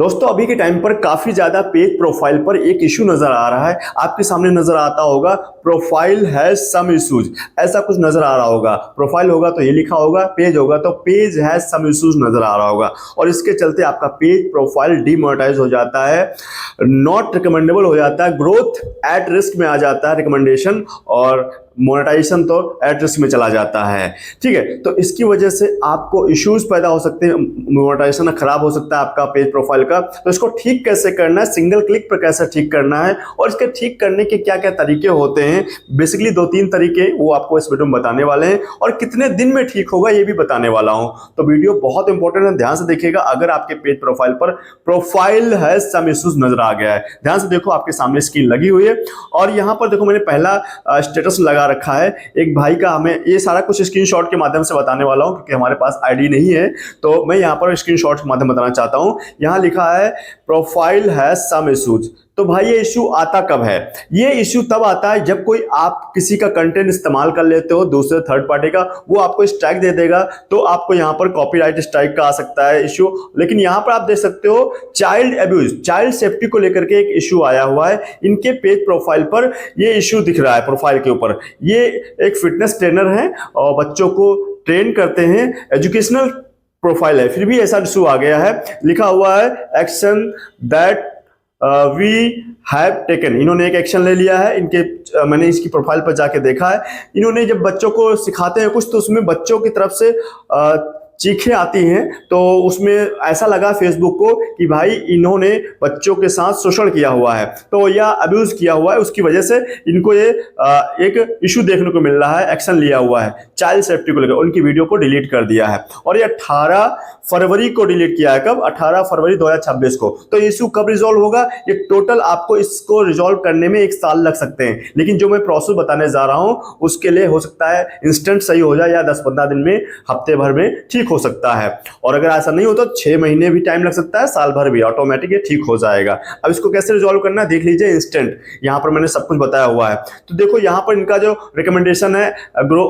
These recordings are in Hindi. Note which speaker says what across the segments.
Speaker 1: दोस्तों अभी के टाइम पर काफी ज्यादा पेज प्रोफाइल पर एक इशू नजर आ रहा है। आपके सामने नजर आता होगा प्रोफाइल हैज सम इश्यूज, ऐसा कुछ नजर आ रहा होगा। प्रोफाइल होगा तो ये लिखा होगा, पेज होगा तो पेज हैज सम इश्यूज नजर आ रहा होगा और इसके चलते आपका पेज प्रोफाइल डीमोनेटाइज हो जाता है, नॉट रिकमेंडेबल हो जाता है, ग्रोथ एट रिस्क में आ जाता है रिकमेंडेशन, और मोनेटाइजेशन तो एट रिस्क में चला जाता है। ठीक है, तो इसकी वजह से आपको इश्यूज पैदा हो सकते हैं, मोनेटाइजेशन खराब हो सकता है आपका पेज प्रोफाइल का। तो इसको ठीक कैसे करना है, सिंगल क्लिक पर कैसे ठीक करना है और इसके ठीक करने के क्या क्या तरीके होते हैं, बेसिकली 2-3 तरीके वो आपको इस वीडियो में बताने वाले हैं और कितने दिन में ठीक होगा ये भी बताने वाला हूं। तो वीडियो बहुत इंपॉर्टेंट है, ध्यान से देखिएगा। अगर आपके पेज प्रोफाइल पर प्रोफाइल है सम इश्यूज नजर आ गया है, ध्यान से देखो, आपके सामने स्क्रीन लगी हुई है और यहां पर देखो मैंने पहला स्टेटस लगा रखा है एक भाई का। हमें ये सारा कुछ स्क्रीनशॉट के माध्यम से बताने वाला हूं क्योंकि हमारे पास आईडी नहीं है, तो मैं यहां पर स्क्रीनशॉट के माध्यम बताना चाहता हूं। यहां लिखा है प्रोफाइल हैज सम इश्यूज। तो भाई ये इश्यू आता कब है? ये इश्यू तब आता है जब कोई आप किसी का कंटेंट इस्तेमाल कर लेते हो दूसरे थर्ड पार्टी का, वो आपको स्ट्राइक दे देगा, तो आपको यहां पर कॉपीराइट स्ट्राइक का आ सकता है इश्यू। लेकिन यहां पर आप देख सकते हो चाइल्ड अब्यूज, चाइल्ड सेफ्टी को लेकर के एक इश्यू आया हुआ है। इनके पेज प्रोफाइल पर ये इश्यू दिख रहा है प्रोफाइल के ऊपर। ये एक फिटनेस ट्रेनर है और बच्चों को ट्रेन करते हैं, एजुकेशनल प्रोफाइल है, फिर भी ऐसा इशू आ गया है। लिखा हुआ है action that we have taken. इन्होंने एक एक्शन ले लिया है। इनके मैंने इसकी प्रोफाइल पर जाके देखा है, इन्होंने जब बच्चों को सिखाते हैं कुछ तो उसमें बच्चों की तरफ से चीखें आती हैं, तो उसमें ऐसा लगा फेसबुक को कि भाई इन्होंने बच्चों के साथ शोषण किया हुआ है, तो या अब्यूज किया हुआ है, उसकी वजह से इनको ये एक इशू देखने को मिल रहा है, एक्शन लिया हुआ है चाइल्ड सेफ्टी को लेकर। उनकी वीडियो को डिलीट कर दिया है और ये 18 फरवरी को डिलीट किया है। कब? 18 फरवरी 2026 को। तो इशू कब रिजॉल्व होगा? ये टोटल आपको इसको रिजॉल्व करने में 1 साल लग सकते हैं, लेकिन जो मैं प्रोसेस बताने जा रहा हूं उसके लिए हो सकता है इंस्टेंट सही हो जाए या 10-15 दिन में, हफ्ते भर में ठीक हो सकता है। और अगर ऐसा नहीं होता तो 6 महीने भी टाइम लग सकता है, साल भर भी, ऑटोमेटिक ये ठीक हो जाएगा। अब इसको कैसे रिजॉल्व करना है देख लीजिए, इंस्टेंट। यहां पर मैंने सब कुछ बताया हुआ है। तो देखो यहां पर इनका जो रिकमेंडेशन है ग्रो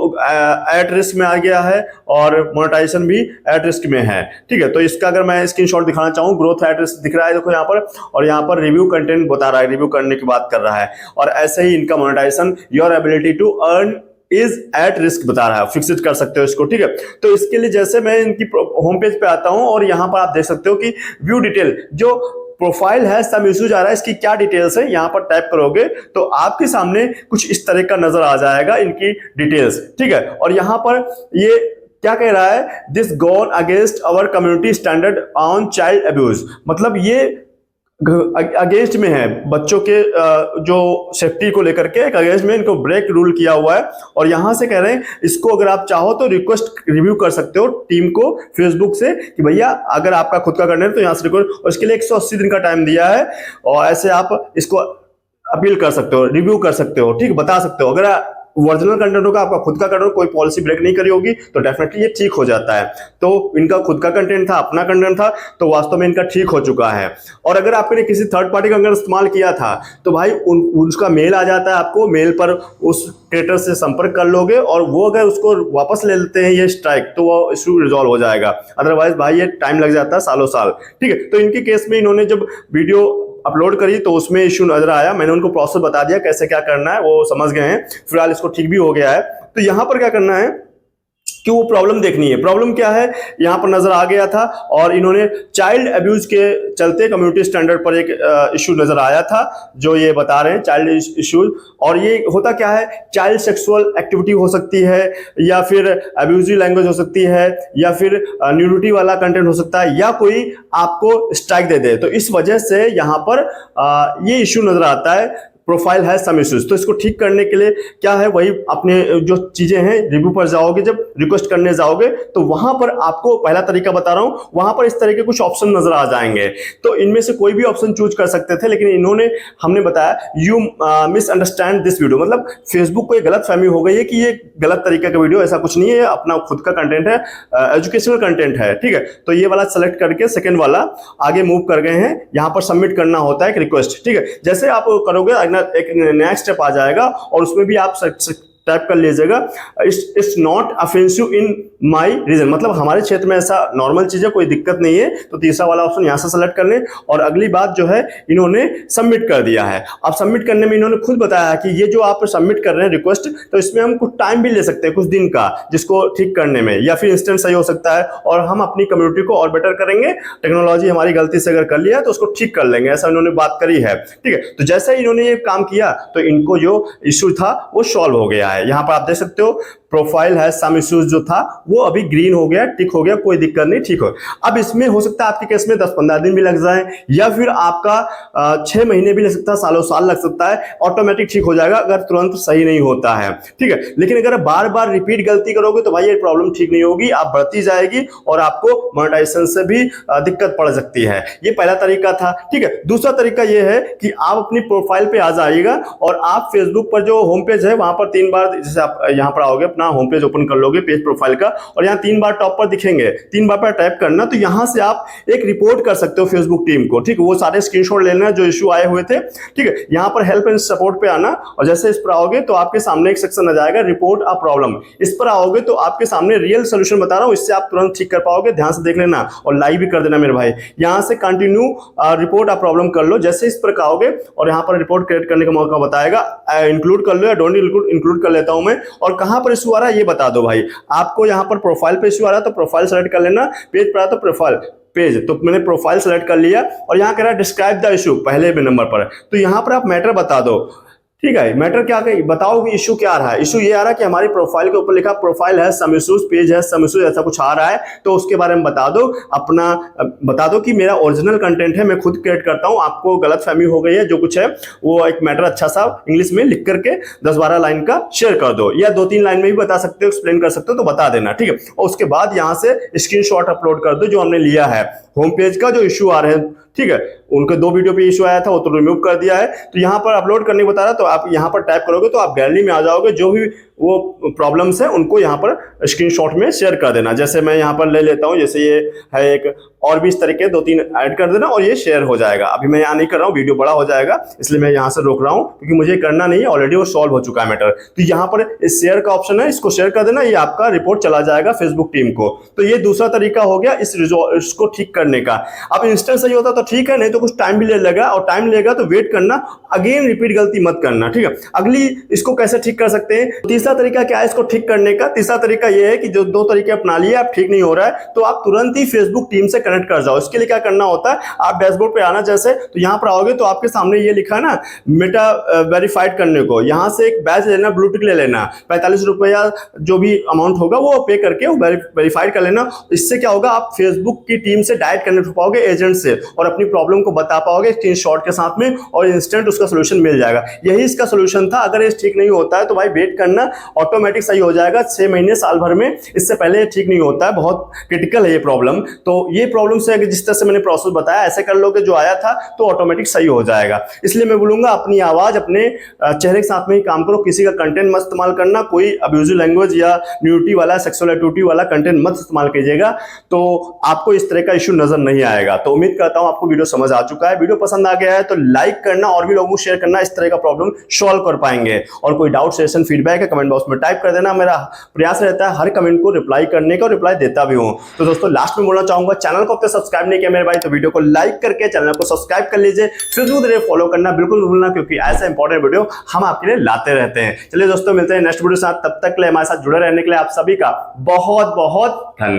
Speaker 1: एट रिस्क में आ गया है और मोनेटाइजेशन भी एट रिस्क में है। ठीक है, तो इसका अगर मैं स्क्रीनशॉट दिखाना चाहूं, ग्रोथ एट रिस्क दिख रहा है देखो यहां पर, और यहां पर रिव्यू कंटेंट बता रहा है, रिव्यू करने की बात कर रहा है। और ऐसे ही इनका monetisation your ability to earn is at risk बता रहा है, फिक्स कर सकते हो इसको। ठीक है, तो इसके लिए जैसे मैं इनकी होम पेज पे आता हूं और यहां पर आप देख सकते हो कि व्यू डिटेल, जो प्रोफाइल है सम इश्यूज आ रहा है, इसकी क्या डिटेल्स है, यहां पर टाइप करोगे तो आपके सामने कुछ इस तरह का नजर आ जाएगा इनकी डिटेल्स। ठीक है, और यहां पर ये क्या कह रहा है, this gone against our community standard on child abuse, मतलब ये अगेंस्ट में है, बच्चों के जो सेफ्टी को लेकर के एक अगेंस्ट में इनको ब्रेक रूल किया हुआ है। और यहां से कह रहे हैं इसको अगर आप चाहो तो रिक्वेस्ट रिव्यू कर सकते हो टीम को फेसबुक से कि भैया अगर आपका खुद का करना है तो यहां से रिक्वेस्ट, और इसके लिए 180 दिन का टाइम दिया है और ऐसे आप इसको अपील कर सकते हो, रिव्यू कर सकते हो। ठीक, बता सकते हो अगर ओरिजिनल कंटेंट होगा, आपका खुद का कंटेंट, कोई पॉलिसी ब्रेक नहीं करी होगी तो डेफिनेटली ये ठीक हो जाता है। तो इनका खुद का कंटेंट था, अपना कंटेंट था, तो वास्तव में इनका ठीक हो चुका है। और अगर आपने किसी थर्ड पार्टी का अगर इस्तेमाल किया था तो भाई उसका मेल आ जाता है आपको, मेल पर उस क्रिएटर से संपर्क कर लोगे और वो अगर उसको वापस ले लेते हैं ये स्ट्राइक, तो वो इशू रिजॉल्व हो जाएगा। अदरवाइज भाई ये टाइम लग जाता है, सालों साल। ठीक है, तो इनके केस में इन्होंने जब वीडियो अपलोड करी तो उसमें इशू नजर आया, मैंने उनको प्रोसेस बता दिया कैसे क्या करना है, वो समझ गए हैं, फिलहाल इसको ठीक भी हो गया है। तो यहां पर क्या करना है कि वो प्रॉब्लम देखनी है, प्रॉब्लम क्या है यहां पर नजर आ गया था और इन्होंने चाइल्ड अब्यूज के चलते कम्युनिटी स्टैंडर्ड पर एक इशू नजर आया था जो ये बता रहे हैं चाइल्ड इश्यूज। और ये होता क्या है, चाइल्ड सेक्सुअल एक्टिविटी हो सकती है, या फिर अब्यूजिव लैंग्वेज हो सकती है, या फिर न्यूडिटी वाला कंटेंट हो सकता है, या कोई आपको स्ट्राइक दे दे। तो इस वजह से यहां पर ये इशू नजर आता है, प्रोफाइल है सम इश्यूज। तो इसको ठीक करने के लिए क्या है, वही अपने जो चीजें हैं रिव्यू पर जाओगे, जब रिक्वेस्ट करने जाओगे तो वहां पर आपको पहला तरीका बता रहा हूं, वहां पर इस तरह के कुछ ऑप्शन नजर आ जाएंगे। तो इनमें से कोई भी ऑप्शन चूज कर सकते थे, लेकिन इन्होंने हमने बताया यू मिसअंडरस्टैंड दिस वीडियो, मतलब फेसबुक को एक गलत फहमी हो गई है कि ये गलत तरीके का वीडियो, ऐसा कुछ नहीं है, अपना खुद का कंटेंट है, एजुकेशनल कंटेंट है। ठीक है, तो ये वाला सेलेक्ट करके सेकेंड वाला आगे मूव कर गए हैं। यहां पर सबमिट करना होता है एक रिक्वेस्ट। ठीक है, जैसे आप करोगे एक नया स्टेप आ जाएगा और उसमें भी आप टाइप कर लीजिएगा, it's not offensive in my region, मतलब हमारे क्षेत्र में ऐसा नॉर्मल चीज है, कोई दिक्कत नहीं है। तो तीसरा वाला ऑप्शन यहां से सेलेक्ट कर लें। और अगली बात जो है, इन्होंने सबमिट कर दिया है। अब सबमिट करने में इन्होंने खुद बताया कि ये जो आप सबमिट कर रहे हैं रिक्वेस्ट, तो इसमें हम कुछ टाइम भी ले सकते हैं, कुछ दिन का, जिसको ठीक करने में, या फिर इंस्टेंट सही हो सकता है, और हम अपनी कम्युनिटी को और बेटर करेंगे। टेक्नोलॉजी हमारी गलती से अगर कर लिया तो उसको ठीक कर लेंगे, ऐसा इन्होंने बात करी है। ठीक है, तो जैसे ही इन्होंने ये काम किया तो इनको जो इश्यू था वो सॉल्व हो गया है। यहां पर आप देख सकते हो प्रोफाइल है सम इश्यूज जो था वो अभी ग्रीन हो गया, टिक हो गया, कोई दिक्कत नहीं, ठीक हो। अब इसमें हो सकता है आपके केस में 10-15 दिन भी लग जाए, या फिर आपका 6 महीने भी लग सकता है, सालों साल लग सकता है। ऑटोमेटिक ठीक हो जाएगा अगर तुरंत सही नहीं होता है। ठीक है, लेकिन अगर बार बार रिपीट गलती करोगे तो भाई ये प्रॉब्लम ठीक नहीं होगी, आप बढ़ती जाएगी और आपको मोनेटाइजेशन से भी दिक्कत पड़ सकती है। ये पहला तरीका था। ठीक है, दूसरा तरीका ये है कि आप अपनी प्रोफाइल पे आ जाइएगा और आप फेसबुक पर जो होम पेज है वहां पर 3 बार, जैसे आप यहां पर आओगे, अपना होम पेज ओपन कर लोगे पेज प्रोफाइल का, और यहाँ 3 बार टॉप पर दिखेंगे, 3 बार पर टाइप करना, तो यहां से आप एक रिपोर्ट कर सकते हो फेसबुक टीम को। ठीक है, वो सारे स्क्रीनशॉट लेना जो इश्यू आए हुए थे। ठीक है, यहां पर हेल्प एंड सपोर्ट पे आना, और जैसे इस पर आओगे तो आपके सामने एक सेक्शन आ जाएगा रिपोर्ट अ प्रॉब्लम। इस पर आओगे तो आपके सामने रियल सोल्यूशन बता रहा हूं, इससे आप तुरंत ठीक कर पाओगे। ध्यान से देख लेना और लाइक भी कर देना मेरे भाई। यहां से कंटिन्यू रिपोर्ट अ प्रॉब्लम कर लो। जैसे इस पर आओगे और यहां पर रिपोर्ट क्रिएट करने का मौका बताएगा, इंक्लूड कर लो या डोंट इंक्लूड कर लेता हूं मैं, और कहां पर इश्यू आ रहा है ये बता दो भाई। आपको यहां पर प्रोफाइल पे इश्यू आ रहा है तो प्रोफाइल सेलेक्ट कर लेना, पेज पर आ तो प्रोफाइल पेज, तो मैंने प्रोफाइल सेलेक्ट कर लिया, और यहां कह रहा है डिस्क्राइब द इशू पहले भी नंबर पर, तो यहां पर आप मैटर बता दो। ठीक है, मैटर क्या बताओ कि इशू क्या आ रहा है। इशू ये आ रहा है कि हमारी प्रोफाइल के ऊपर लिखा प्रोफाइल है सम इश्यूज, पेज है सम इश्यूज, ऐसा कुछ आ रहा है, तो उसके बारे में बता दो। अपना बता दो कि मेरा ओरिजिनल कंटेंट है, मैं खुद क्रिएट करता हूं, आपको गलतफहमी हो गई है, जो कुछ है वो एक मैटर अच्छा सा इंग्लिश में लिख करके 10-12 लाइन का शेयर कर दो, या 2-3 लाइन में भी बता सकते हो, एक्सप्लेन कर सकते हो, तो बता देना। ठीक है, और उसके बाद यहां से स्क्रीनशॉट अपलोड कर दो जो हमने लिया है होम पेज का, जो इशू आ रहे हैं। ठीक है, उनके 2 वीडियो पे इशू आया था वो तो रिमूव कर दिया है, तो यहां पर अपलोड करने को बता रहा, तो आप यहां पर टाइप करोगे तो आप गैलरी में आ जाओगे, जो भी वो प्रॉब्लम्स है उनको यहां पर स्क्रीनशॉट में शेयर कर देना। जैसे मैं यहां पर ले लेता हूं, जैसे ये है एक, और भी इस तरीके 2-3 ऐड कर देना और ये शेयर हो जाएगा। अभी मैं यहां नहीं कर रहा हूं, वीडियो बड़ा हो जाएगा, इसलिए मैं यहां से रोक रहा हूं, क्योंकि मुझे करना नहीं है, ऑलरेडी वो सॉल्व हो चुका है मैटर। तो यहां पर इस शेयर का ऑप्शन है, इसको शेयर कर देना, ये आपका रिपोर्ट चला जाएगा फेसबुक टीम को। तो ये दूसरा तरीका हो गया इसको ठीक करने का। अब इंस्टेंट सही होता तो ठीक है, नहीं तो कुछ टाइम भी ले लेगा, और टाइम लेगा तो वेट करना, अगेन रिपीट गलती मत करना। ठीक है, अगली इसको कैसे ठीक कर सकते हैं, तीसरा तरीका क्या है इसको ठीक करने का। तीसरा तरीका यह है कि जो 2 तरीके अपना लिए, आप ठीक नहीं हो रहा है तो आप तुरंत ही फेसबुक टीम से कनेक्ट कर जाओ। इसके लिए क्या करना होता है, आप डैशबोर्ड पे आना, जैसे तो यहां पर आओगे तो आपके सामने ये लिखा है ना मेटा वेरीफाइड करने को, यहां से एक बैच लेना, ब्लू टिक ले लेना, 45 रुपया जो भी अमाउंट होगा वो पे करके वेरीफाइड कर लेना। इससे क्या होगा, आप फेसबुक की टीम से डायरेक्ट कनेक्ट हो पाओगे एजेंट से, और अपनी प्रॉब्लम को बता पाओगे स्क्रीनशॉट के साथ में, और इंस्टेंट उसका सोल्यूशन मिल जाएगा। यही इसका सोल्यूशन था। अगर ये ठीक नहीं होता है तो भाई वेट करना, ऑटोमेटिक सही हो जाएगा 6 महीने साल भर में, इससे पहले ठीक नहीं होता है, बहुत क्रिटिकल है ये प्रॉब्लम। तो ये प्रॉब्लम से जिस तरह से मैंने प्रोसेस बताया ऐसे कर लोगे जो आया था तो ऑटोमेटिक सही हो जाएगा। इसलिए मैं बोलूंगा अपनी आवाज अपने चेहरे के साथ में ही काम करो, किसी का कंटेंट मत इस्तेमाल करना, कोई अब्यूजिव लैंग्वेज या न्यूडिटी वाला, सेक्सुअल एक्टिविटी वाला कंटेंट मत इस्तेमाल कीजिएगा, तो आपको इस तरह का इशू नजर नहीं आएगा। तो उम्मीद करता हूं आपको वीडियो समझ आ चुका है। वीडियो पसंद आ गया है तो लाइक करना और भी लोगों को शेयर करना, इस तरह का प्रॉब्लम सॉल्व कर पाएंगे। और कोई डाउट, सजेशन, फीडबैक है कमेंट बॉक्स में टाइप कर देना। मेरा प्रयास रहता है हर कमेंट को रिप्लाई करने का, और रिप्लाई देता भी हूं। तो दोस्तों लास्ट में बोलना चाहूंगा, चैनल को अब तक सब्सक्राइब नहीं किया मेरे भाई तो वीडियो को लाइक करके चैनल को सब्सक्राइब कर लीजिए। फेसबुक पे फॉलो करना बिल्कुल भूलना, क्योंकि ऐसा इंपॉर्टेंट वीडियो हम आपके लिए लाते रहते हैं। चलिए दोस्तों मिलते हैं नेक्स्ट वीडियो के साथ, तब तक के लिए हमारे साथ जुड़े रहने के लिए आप सभी का बहुत बहुत धन्यवाद।